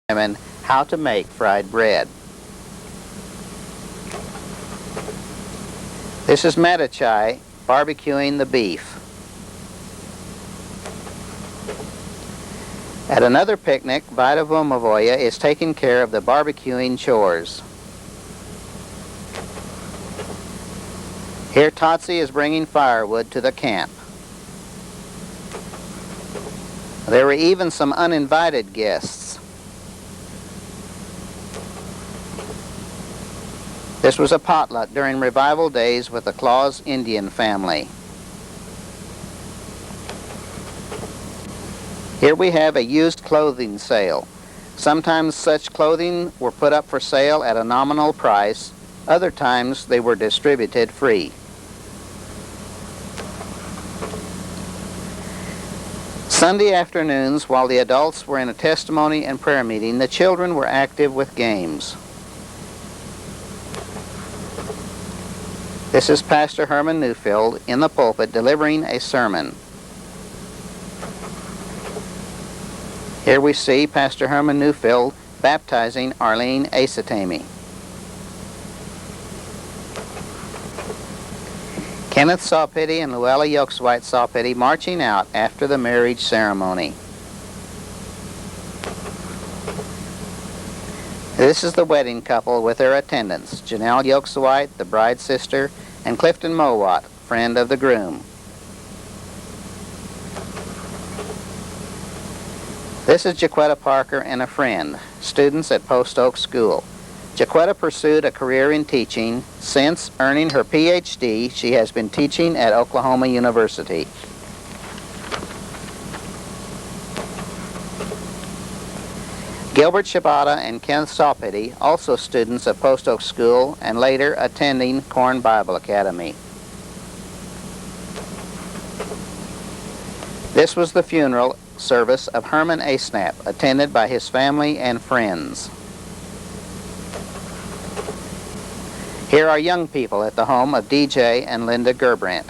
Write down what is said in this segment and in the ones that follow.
examine how to make fried bread. This is Matachai barbecuing the beef. At another picnic, Vida Vomavoya is taking care of the barbecuing chores. Here Tatsi is bringing firewood to the camp. There were even some uninvited guests. This was a potluck during revival days with the Claus Indian family. Here we have a used clothing sale. Sometimes such clothing were put up for sale at a nominal price. Other times they were distributed free. Sunday afternoons, while the adults were in a testimony and prayer meeting, the children were active with games. This is Pastor Herman Newfield in the pulpit delivering a sermon. Here we see Pastor Herman Newfield baptizing Arlene Asatami. Kenneth Sawpity and Luella Yolkswhite Sawpity marching out after the marriage ceremony. This is the wedding couple with their attendants, Janelle Yolkswhite, the bride's sister, and Clifton Mowat, friend of the groom. This is Jaquetta Parker and a friend, students at Post Oak School. Jaquetta pursued a career in teaching. Since earning her Ph.D., she has been teaching at Oklahoma University. Gilbert Shibata and Kenneth Sawpity, also students of Post Oak School and later attending Corn Bible Academy. This was the funeral service of Herman Asnap, attended by his family and friends. Here are young people at the home of DJ and Linda Gerbrandt.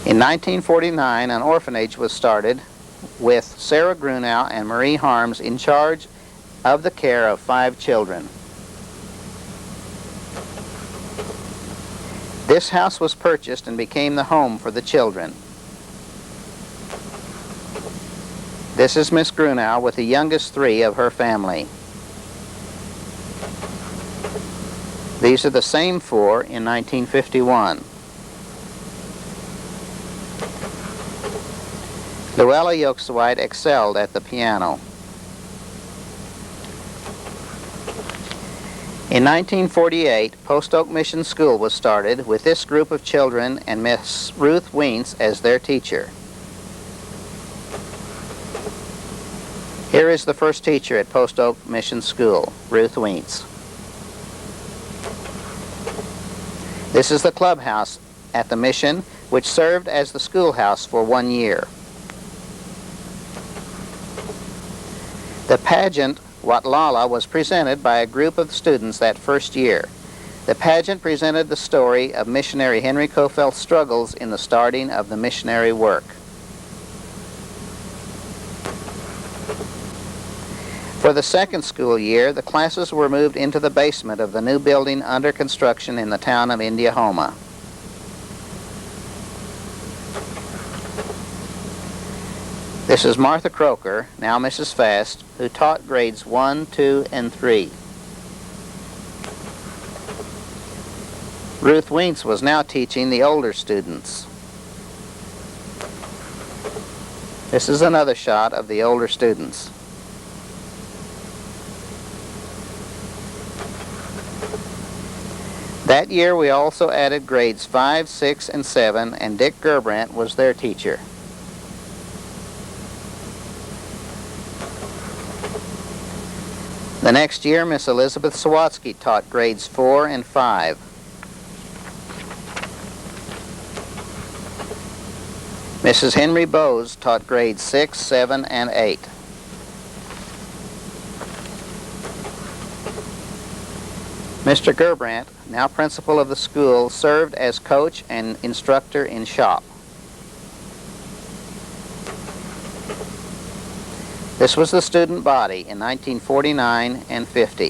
In 1949, an orphanage was started with Sarah Grunow and Marie Harms in charge of the care of 5 children. This house was purchased and became the home for the children. This is Miss Grunow with the youngest 3 of her family. These are the same 4 in 1951. Luella Yolkswhite excelled at the piano. In 1948, Post Oak Mission School was started with this group of children and Miss Ruth Weentz as their teacher. Here is the first teacher at Post Oak Mission School, Ruth Weentz. This is the clubhouse at the mission, which served as the schoolhouse for 1 year. The pageant, Watlala, was presented by a group of students that first year. The pageant presented the story of missionary Henry Kofeld's struggles in the starting of the missionary work. For the second school year, the classes were moved into the basement of the new building under construction in the town of Indiahoma. This is Martha Croker, now Mrs. Fast, who taught grades 1, 2, and 3. Ruth Weentz was now teaching the older students. This is another shot of the older students. That year we also added grades 5, 6, and 7, and Dick Gerbrandt was their teacher. The next year, Miss Elizabeth Sawatsky taught grades 4 and 5. Mrs. Henry Bowes taught grades 6, 7, and 8. Mr. Gerbrandt, now principal of the school, served as coach and instructor in shop. This was the student body in 1949 and 50.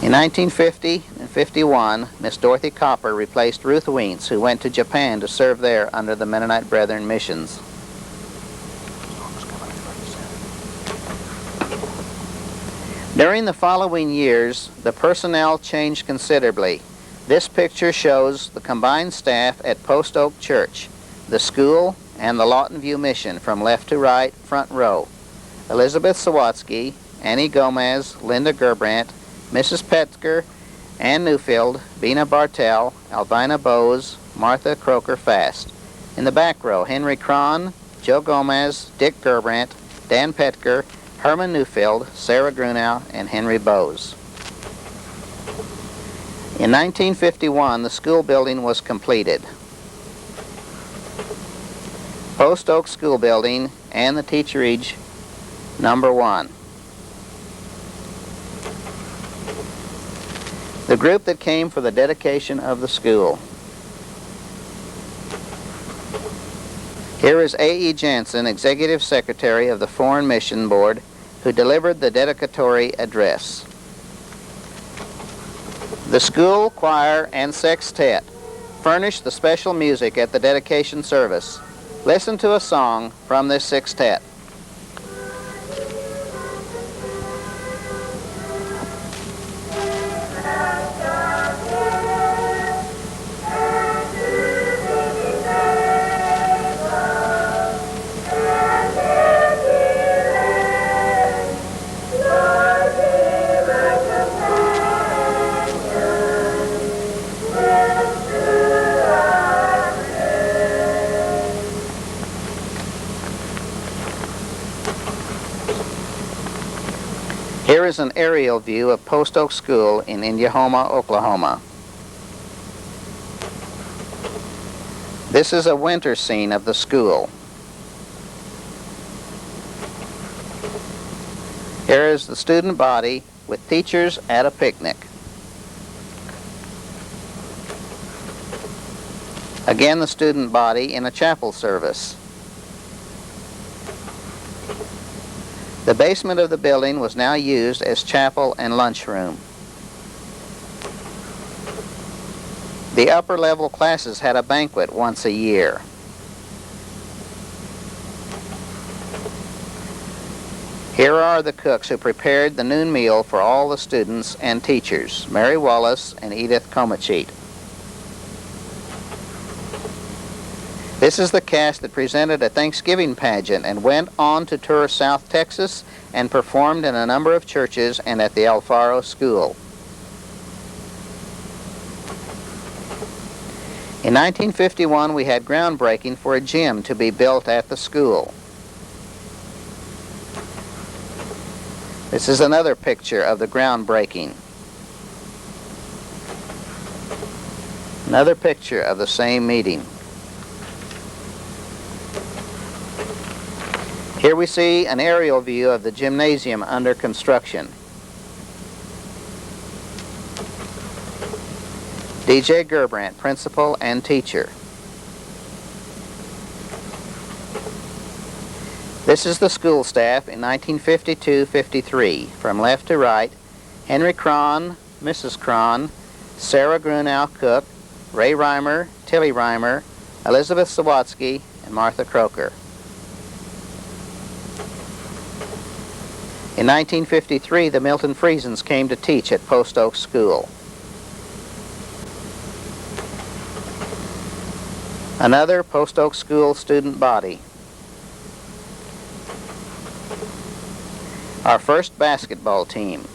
In 1950 and 51, Miss Dorothy Copper replaced Ruth Weentz, who went to Japan to serve there under the Mennonite Brethren missions. During the following years, the personnel changed considerably. This picture shows the combined staff at Post Oak Church, the school, and the Lawton View Mission from left to right, front row. Elizabeth Sawatsky, Annie Gomez, Linda Gerbrandt, Mrs. Petker, Ann Newfield, Bina Bartell, Albina Bowes, Martha Croker Fast. In the back row, Henry Cron, Joe Gomez, Dick Gerbrandt, Dan Petker, Herman Newfield, Sarah Grunow, and Henry Bowes. In 1951, the school building was completed. Post Oak School Building and the Teacherage Number 1. The group that came for the dedication of the school. Here is A.E. Jansen, Executive Secretary of the Foreign Mission Board, who delivered the dedicatory address. The school choir and sextet furnished the special music at the dedication service. Listen to a song from this sextet. Here is an aerial view of Post Oak School in Indiahoma, Oklahoma. This is a winter scene of the school. Here is the student body with teachers at a picnic. Again, the student body in a chapel service. The basement of the building was now used as chapel and lunchroom. The upper level classes had a banquet once a year. Here are the cooks who prepared the noon meal for all the students and teachers, Mary Wallace and Edith Comachit. This is the cast that presented a Thanksgiving pageant and went on to tour South Texas and performed in a number of churches and at the Alfaro School. In 1951, we had groundbreaking for a gym to be built at the school. This is another picture of the groundbreaking. Another picture of the same meeting. Here we see an aerial view of the gymnasium under construction. D.J. Gerbrandt, principal and teacher. This is the school staff in 1952-53. From left to right, Henry Cron, Mrs. Cron, Sarah Grunow Cook, Ray Reimer, Tilly Reimer, Elizabeth Sawatsky, and Martha Croker. In 1953, the Milton Friesens came to teach at Post Oak School. Another Post Oak School student body. Our first basketball team.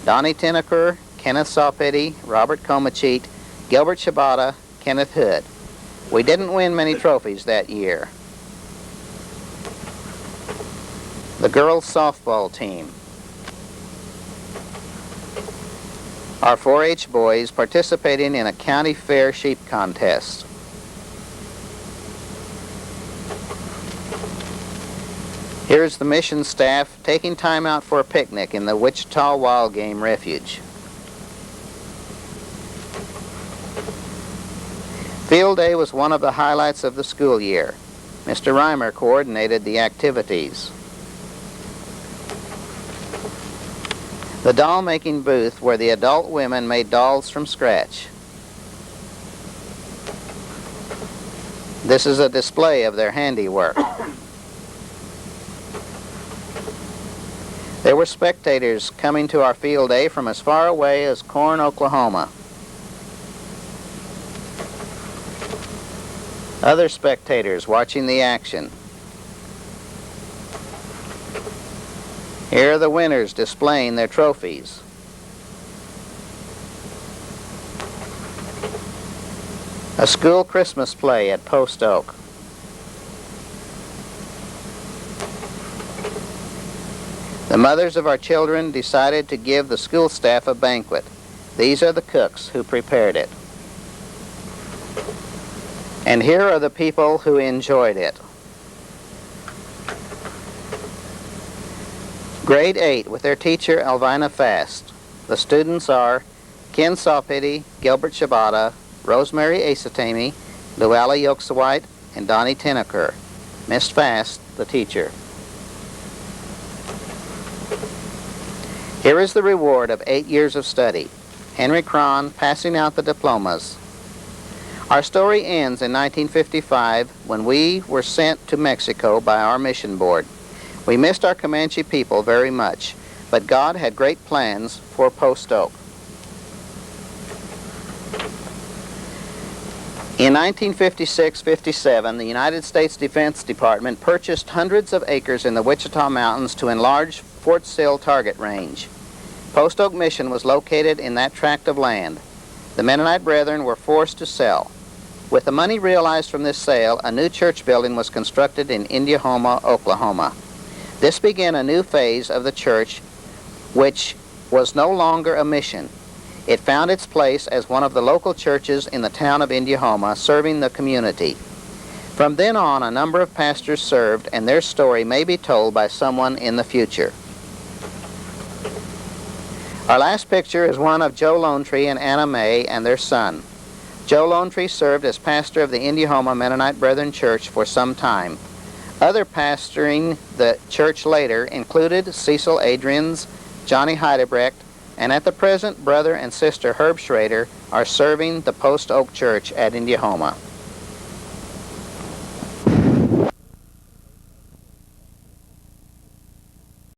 Donnie Tenaker, Kenneth Sawpitty, Robert Comachit, Gilbert Shabata, Kenneth Hood. We didn't win many trophies that year. The girls' softball team. Our 4-H boys participating in a county fair sheep contest. Here's the mission staff taking time out for a picnic in the Wichita Wild Game Refuge. Field Day was one of the highlights of the school year. Mr. Reimer coordinated the activities. The doll-making booth where the adult women made dolls from scratch. This is a display of their handiwork. There were spectators coming to our field day from as far away as Corn, Oklahoma. Other spectators watching the action. Here are the winners displaying their trophies. A school Christmas play at Post Oak. The mothers of our children decided to give the school staff a banquet. These are the cooks who prepared it. And here are the people who enjoyed it. Grade 8 with their teacher Elvina Fast. The students are Ken Sawpity, Gilbert Shabata, Rosemary Asatami, Luella Yoksawite, and Donnie Tenaker. Miss Fast, the teacher. Here is the reward of 8 years of study. Henry Cron passing out the diplomas. Our story ends in 1955 when we were sent to Mexico by our mission board. We missed our Comanche people very much, but God had great plans for Post Oak. In 1956-57, the United States Defense Department purchased hundreds of acres in the Wichita Mountains to enlarge Fort Sill target range. Post Oak Mission was located in that tract of land. The Mennonite Brethren were forced to sell. With the money realized from this sale, a new church building was constructed in Indiahoma, Oklahoma. This began a new phase of the church, which was no longer a mission. It found its place as one of the local churches in the town of Indiahoma, serving the community. From then on, a number of pastors served, and their story may be told by someone in the future. Our last picture is one of Joe Lonetree and Anna Mae and their son. Joe Lonetree served as pastor of the Indiahoma Mennonite Brethren Church for some time. Other pastoring the church later included Cecil Adrians, Johnny Heidebrecht, and at the present, brother and sister Herb Schrader are serving the Post Oak Church at Indiahoma.